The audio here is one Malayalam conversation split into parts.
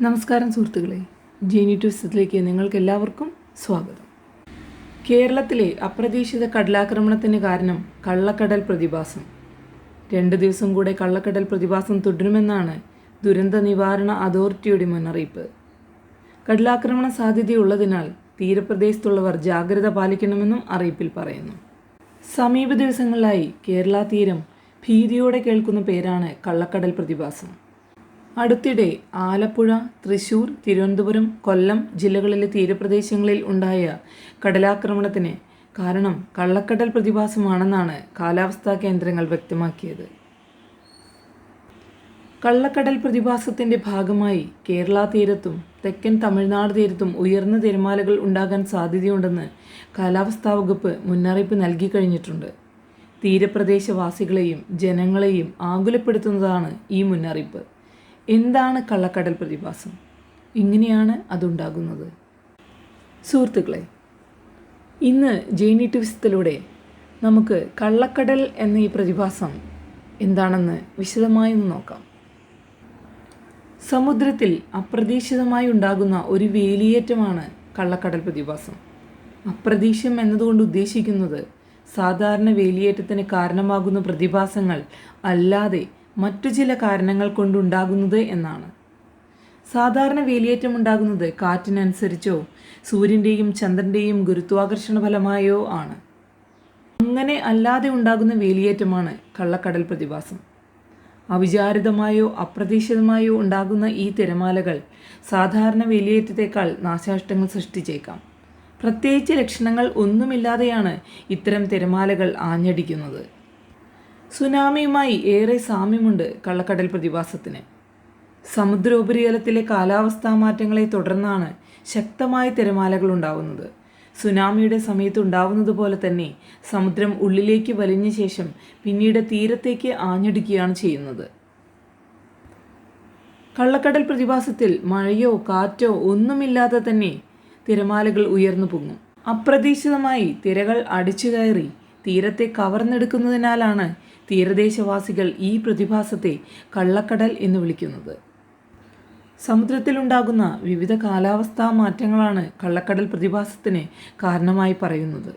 നമസ്കാരം സുഹൃത്തുക്കളെ, ജീനി ട്വിസ്റ്റിലേക്ക് നിങ്ങൾക്ക് എല്ലാവർക്കും സ്വാഗതം. കേരളത്തിലെ അപ്രതീക്ഷിത കടലാക്രമണത്തിന് കാരണം കള്ളക്കടൽ പ്രതിഭാസം. 2 ദിവസം കൂടെ കള്ളക്കടൽ പ്രതിഭാസം തുടരുമെന്നാണ് ദുരന്ത നിവാരണ അതോറിറ്റിയുടെ മുന്നറിയിപ്പ്. കടലാക്രമണ സാധ്യതയുള്ളതിനാൽ തീരപ്രദേശത്തുള്ളവർ ജാഗ്രത പാലിക്കണമെന്നും അറിയിപ്പിൽ പറയുന്നു. സമീപ ദിവസങ്ങളിലായി കേരള തീരം ഭീതിയോടെ കേൾക്കുന്ന പേരാണ് കള്ളക്കടൽ പ്രതിഭാസം. അടുത്തിടെ ആലപ്പുഴ, തൃശൂർ, തിരുവനന്തപുരം, കൊല്ലം ജില്ലകളിലെ തീരപ്രദേശങ്ങളിൽ ഉണ്ടായ കടലാക്രമണത്തിന് കാരണം കള്ളക്കടൽ പ്രതിഭാസമാണെന്നാണ് കാലാവസ്ഥാ കേന്ദ്രങ്ങൾ വ്യക്തമാക്കിയത്. കള്ളക്കടൽ പ്രതിഭാസത്തിൻ്റെ ഭാഗമായി കേരള തീരത്തും തെക്കൻ തമിഴ്നാട് തീരത്തും ഉയർന്ന തിരമാലകൾ ഉണ്ടാകാൻ സാധ്യതയുണ്ടെന്ന് കാലാവസ്ഥാ വകുപ്പ് മുന്നറിയിപ്പ് നൽകി കഴിഞ്ഞിട്ടുണ്ട്. തീരപ്രദേശവാസികളെയും ജനങ്ങളെയും ആകുലപ്പെടുത്തുന്നതാണ് ഈ മുന്നറിയിപ്പ്. എന്താണ് കള്ളക്കടൽ പ്രതിഭാസം? എങ്ങനെയാണ് അതുണ്ടാകുന്നത്? സുഹൃത്തുക്കളെ, ഇന്ന് ജീനി ട്വിസ്റ്റിലൂടെ നമുക്ക് കള്ളക്കടൽ എന്ന ഈ പ്രതിഭാസം എന്താണെന്ന് വിശദമായി നോക്കാം. സമുദ്രത്തിൽ അപ്രതീക്ഷിതമായി ഉണ്ടാകുന്ന ഒരു വേലിയേറ്റമാണ് കള്ളക്കടൽ പ്രതിഭാസം. അപ്രതീക്ഷിതം എന്നതുകൊണ്ട് ഉദ്ദേശിക്കുന്നത് സാധാരണ വേലിയേറ്റത്തിന് കാരണമാകുന്ന പ്രതിഭാസങ്ങൾ അല്ലാതെ മറ്റു ചില കാരണങ്ങൾ കൊണ്ടുണ്ടാകുന്നത് എന്നാണ്. സാധാരണ വേലിയേറ്റം ഉണ്ടാകുന്നത് കാറ്റിനനുസരിച്ചോ സൂര്യൻ്റെയും ചന്ദ്രൻ്റെയും ഗുരുത്വാകർഷണ ഫലമായോ ആണ്. അങ്ങനെ അല്ലാതെ ഉണ്ടാകുന്ന വേലിയേറ്റമാണ് കള്ളക്കടൽ പ്രതിഭാസം. അവിചാരിതമായോ അപ്രതീക്ഷിതമായോ ഉണ്ടാകുന്ന ഈ തിരമാലകൾ സാധാരണ വേലിയേറ്റത്തേക്കാൾ നാശനഷ്ടങ്ങൾ സൃഷ്ടിച്ചേക്കാം. പ്രത്യേകിച്ച് ലക്ഷണങ്ങൾ ഒന്നുമില്ലാതെയാണ് ഇത്തരം തിരമാലകൾ ആഞ്ഞടിക്കുന്നത്. സുനാമിയുമായി ഏറെ സാമ്യമുണ്ട് കള്ളക്കടൽ പ്രതിഭാസത്തിന്. സമുദ്രോപരിതലത്തിലെ കാലാവസ്ഥാ മാറ്റങ്ങളെ തുടർന്നാണ് ശക്തമായ തിരമാലകൾ ഉണ്ടാവുന്നത്. സുനാമിയുടെ സമയത്ത് ഉണ്ടാവുന്നത് പോലെ തന്നെ സമുദ്രം ഉള്ളിലേക്ക് വലിഞ്ഞ ശേഷം പിന്നീട് തീരത്തേക്ക് ആഞ്ഞടിക്കുകയാണ് ചെയ്യുന്നത്. കള്ളക്കടൽ പ്രതിഭാസത്തിൽ മഴയോ കാറ്റോ ഒന്നുമില്ലാതെ തന്നെ തിരമാലകൾ ഉയർന്നു പൊങ്ങും. അപ്രതീക്ഷിതമായി തിരകൾ അടിച്ചു കയറി തീരത്തെ കവർന്നെടുക്കുന്നതിനാലാണ് തീരദേശവാസികൾ ഈ പ്രതിഭാസത്തെ കള്ളക്കടൽ എന്ന് വിളിക്കുന്നത്. സമുദ്രത്തിലുണ്ടാകുന്ന വിവിധ കാലാവസ്ഥാ മാറ്റങ്ങളാണ് കള്ളക്കടൽ പ്രതിഭാസത്തിന് കാരണമായി പറയുന്നത്.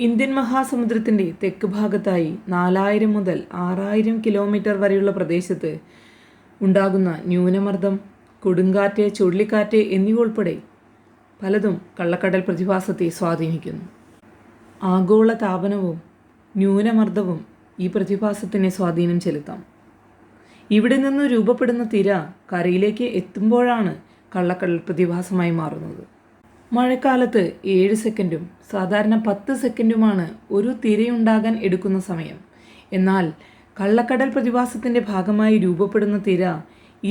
ഇന്ത്യൻ മഹാസമുദ്രത്തിൻ്റെ തെക്ക് ഭാഗത്തായി 4000 മുതൽ 6000 കിലോമീറ്റർ വരെയുള്ള പ്രദേശത്ത് ഉണ്ടാകുന്ന ന്യൂനമർദ്ദം, കൊടുങ്കാറ്റ്, ചുഴലിക്കാറ്റ് എന്നിവ ഉൾപ്പെടെ പലതും കള്ളക്കടൽ പ്രതിഭാസത്തെ സ്വാധീനിക്കുന്നു. ആഗോള താപനവും ന്യൂനമർദ്ദവും ഈ പ്രതിഭാസത്തിന് സ്വാധീനം ചെലുത്താം. ഇവിടെ നിന്ന് രൂപപ്പെടുന്ന തിര കരയിലേക്ക് എത്തുമ്പോഴാണ് കള്ളക്കടൽ പ്രതിഭാസമായി മാറുന്നത്. മഴക്കാലത്ത് 7 സെക്കൻഡും സാധാരണ 10 സെക്കൻഡുമാണ് ഒരു തിരയുണ്ടാകാൻ എടുക്കുന്ന സമയം. എന്നാൽ കള്ളക്കടൽ പ്രതിഭാസത്തിൻ്റെ ഭാഗമായി രൂപപ്പെടുന്ന തിര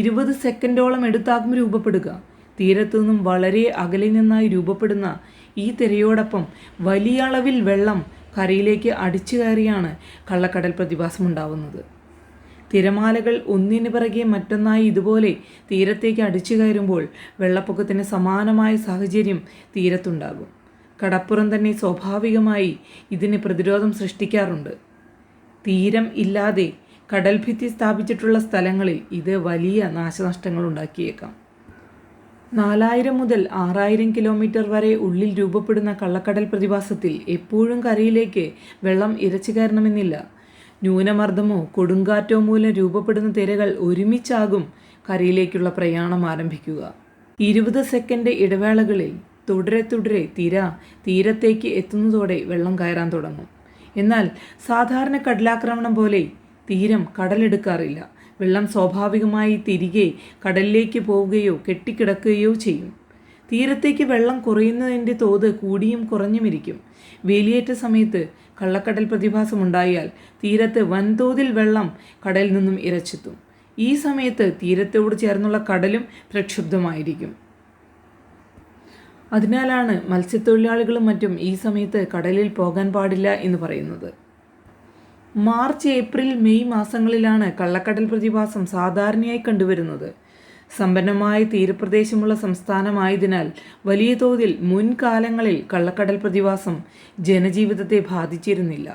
20 സെക്കൻഡോളം എടുത്താകും രൂപപ്പെടുക. തീരത്തു നിന്നും വളരെ അകലെ നിന്നായി രൂപപ്പെടുന്ന ഈ തിരയോടൊപ്പം വലിയ അളവിൽ വെള്ളം കരയിലേക്ക് അടിച്ചു കയറിയാണ് കള്ളക്കടൽ പ്രതിഭാസം ഉണ്ടാവുന്നത്. തിരമാലകൾ ഒന്നിനു പിറകെ മറ്റൊന്നായി ഇതുപോലെ തീരത്തേക്ക് അടിച്ചു കയറുമ്പോൾ വെള്ളപ്പൊക്കത്തിന് സമാനമായ സാഹചര്യം തീരത്തുണ്ടാകും. കടപ്പുറം തന്നെ സ്വാഭാവികമായി ഇതിന് പ്രതിരോധം സൃഷ്ടിക്കാറുണ്ട്. തീരം ഇല്ലാതെ കടൽഭിത്തി സ്ഥാപിച്ചിട്ടുള്ള സ്ഥലങ്ങളിൽ ഇത് വലിയ നാശനഷ്ടങ്ങൾ ഉണ്ടാക്കിയേക്കാം. 4000 മുതൽ 6000 കിലോമീറ്റർ വരെ ഉള്ളിൽ രൂപപ്പെടുന്ന കള്ളക്കടൽ പ്രതിഭാസത്തിൽ എപ്പോഴും കരയിലേക്ക് വെള്ളം ഇരച്ചു കയറണമെന്നില്ല. ന്യൂനമർദ്ദമോ കൊടുങ്കാറ്റോ മൂലം രൂപപ്പെടുന്ന തിരകൾ ഒരുമിച്ചാകും കരയിലേക്കുള്ള പ്രയാണം ആരംഭിക്കുക. 20 സെക്കൻഡ് ഇടവേളകളിൽ തുടരെ തീരത്തേക്ക് എത്തുന്നതോടെ വെള്ളം കയറാൻ തുടങ്ങും. എന്നാൽ സാധാരണ കടലാക്രമണം പോലെ തീരം കടലെടുക്കാറില്ല. വെള്ളം സ്വാഭാവികമായി തിരികെ കടലിലേക്ക് പോവുകയോ കെട്ടിക്കിടക്കുകയോ ചെയ്യും. തീരത്തേക്ക് വെള്ളം കുറയുന്നതിൻ്റെ തോത് കൂടിയും കുറഞ്ഞുമിരിക്കും. വേലിയേറ്റ സമയത്ത് കള്ളക്കടൽ പ്രതിഭാസം ഉണ്ടായാൽ തീരത്ത് വൻതോതിൽ വെള്ളം കടലിൽ നിന്നും ഇരച്ചെത്തും. ഈ സമയത്ത് തീരത്തോട് ചേർന്നുള്ള കടലും പ്രക്ഷുബ്ധമായിരിക്കും. അതിനാലാണ് മത്സ്യത്തൊഴിലാളികളും മറ്റും ഈ സമയത്ത് കടലിൽ പോകാൻ പാടില്ല എന്ന് പറയുന്നത്. മാർച്ച്, ഏപ്രിൽ, മെയ് മാസങ്ങളിലാണ് കള്ളക്കടൽ പ്രതിഭാസം സാധാരണയായി കണ്ടുവരുന്നത്. സമ്പന്നമായ തീരപ്രദേശമുള്ള സംസ്ഥാനമായതിനാൽ വലിയ തോതിൽ മുൻകാലങ്ങളിൽ കള്ളക്കടൽ പ്രതിഭാസം ജനജീവിതത്തെ ബാധിച്ചിരുന്നില്ല.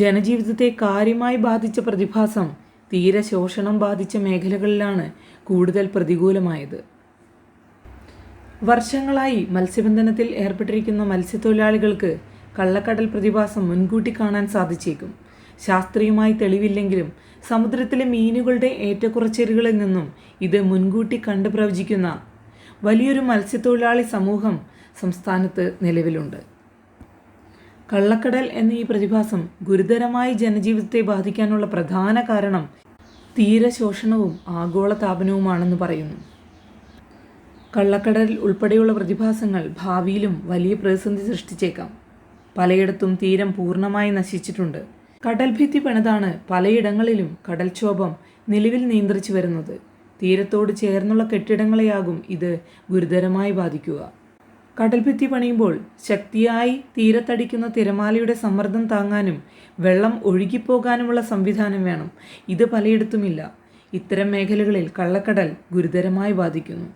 ജനജീവിതത്തെ കാര്യമായി ബാധിച്ച പ്രതിഭാസം തീരശോഷണം ബാധിച്ച മേഖലകളിലാണ് കൂടുതൽ പ്രതികൂലമായത്. വർഷങ്ങളായി മത്സ്യബന്ധനത്തിൽ ഏർപ്പെട്ടിരിക്കുന്ന മത്സ്യത്തൊഴിലാളികൾക്ക് കള്ളക്കടൽ പ്രതിഭാസം മുൻകൂട്ടി കാണാൻ സാധിച്ചേക്കും. ശാസ്ത്രീയമായി തെളിവില്ലെങ്കിലും സമുദ്രത്തിലെ മീനുകളുടെ ഏറ്റക്കുറച്ചിലുകളിൽ നിന്നും ഇത് മുൻകൂട്ടി കണ്ടു പ്രവചിക്കുന്ന വലിയൊരു മത്സ്യത്തൊഴിലാളി സമൂഹം സംസ്ഥാനത്ത് നിലവിലുണ്ട്. കള്ളക്കടൽ എന്ന ഈ പ്രതിഭാസം ഗുരുതരമായി ജനജീവിതത്തെ ബാധിക്കാനുള്ള പ്രധാന കാരണം തീരശോഷണവും ആഗോളതാപനവുമാണെന്ന് പറയുന്നു. കള്ളക്കടൽ ഉൾപ്പെടെയുള്ള പ്രതിഭാസങ്ങൾ ഭാവിയിലും വലിയ പ്രതിസന്ധി സൃഷ്ടിച്ചേക്കാം. പലയിടത്തും തീരം പൂർണ്ണമായി നശിച്ചിട്ടുണ്ട്. കടൽഭിത്തി പണിതാണ് പലയിടങ്ങളിലും കടൽക്ഷോഭം നിലവിൽ നിയന്ത്രിച്ചു വരുന്നത്. തീരത്തോട് ചേർന്നുള്ള കെട്ടിടങ്ങളെയാകും ഇത് ഗുരുതരമായി ബാധിക്കുക. കടൽഭിത്തി പണിയുമ്പോൾ ശക്തിയായി തീരത്തടിക്കുന്ന തിരമാലയുടെ സമ്മർദ്ദം താങ്ങാനും വെള്ളം ഒഴുകിപ്പോകാനുമുള്ള സംവിധാനം വേണം. ഇത് പലയിടത്തുമില്ല. ഇത്തരം മേഖലകളിൽ കള്ളക്കടൽ ഗുരുതരമായി ബാധിക്കുന്നു.